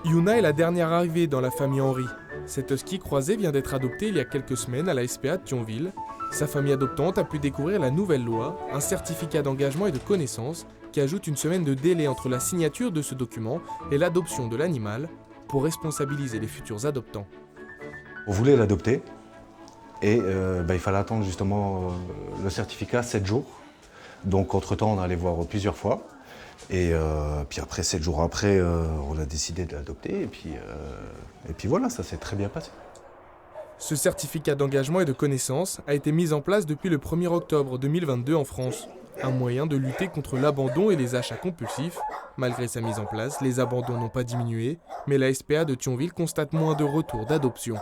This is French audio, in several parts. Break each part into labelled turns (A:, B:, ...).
A: Yuna est la dernière arrivée dans la famille Henry. Cette husky croisée vient d'être adoptée il y a quelques semaines à la SPA de Thionville. Sa famille adoptante a pu découvrir la nouvelle loi, un certificat d'engagement et de connaissance qui ajoute une semaine de délai entre la signature de ce document et l'adoption de l'animal pour responsabiliser les futurs adoptants.
B: On voulait l'adopter et il fallait attendre justement le certificat 7 jours. Donc entre-temps, on allait voir plusieurs fois. Et puis après, 7 jours après, on a décidé de l'adopter. Et puis voilà, ça s'est très bien passé.
A: Ce certificat d'engagement et de connaissance a été mis en place depuis le 1er octobre 2022 en France. Un moyen de lutter contre l'abandon et les achats compulsifs. Malgré sa mise en place, les abandons n'ont pas diminué, mais la SPA de Thionville constate moins de retours d'adoption.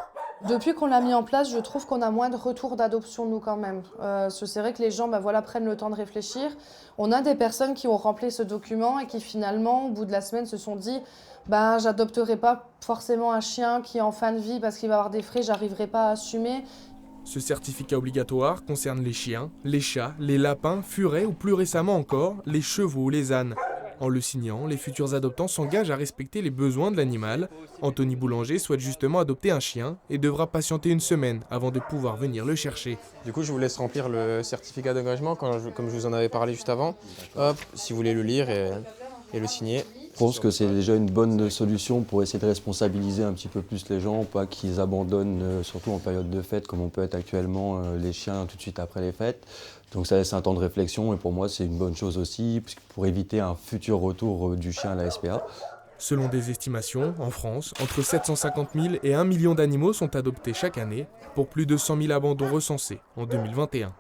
C: Depuis qu'on l'a mis en place, je trouve qu'on a moins de retours d'adoption, nous, quand même. C'est vrai que les gens prennent le temps de réfléchir. On a des personnes qui ont rempli ce document et qui, finalement, au bout de la semaine, se sont dit j'adopterai pas forcément un chien qui est en fin de vie parce qu'il va avoir des frais, j'arriverai pas à assumer.
A: Ce certificat obligatoire concerne les chiens, les chats, les lapins, furets ou plus récemment encore, les chevaux ou les ânes. En le signant, les futurs adoptants s'engagent à respecter les besoins de l'animal. Anthony Boulanger souhaite justement adopter un chien et devra patienter une semaine avant de pouvoir venir le chercher.
D: Du coup, je vous laisse remplir le certificat d'engagement comme je vous en avais parlé juste avant. Hop, si vous voulez le lire et le signer.
E: Je pense que c'est déjà une bonne solution pour essayer de responsabiliser un petit peu plus les gens, pas qu'ils abandonnent, surtout en période de fête, comme on peut être actuellement, les chiens tout de suite après les fêtes. Donc ça laisse un temps de réflexion et pour moi c'est une bonne chose aussi, pour éviter un futur retour du chien à la SPA.
A: Selon des estimations, en France, entre 750 000 et 1 million d'animaux sont adoptés chaque année, pour plus de 100 000 abandons recensés en 2021.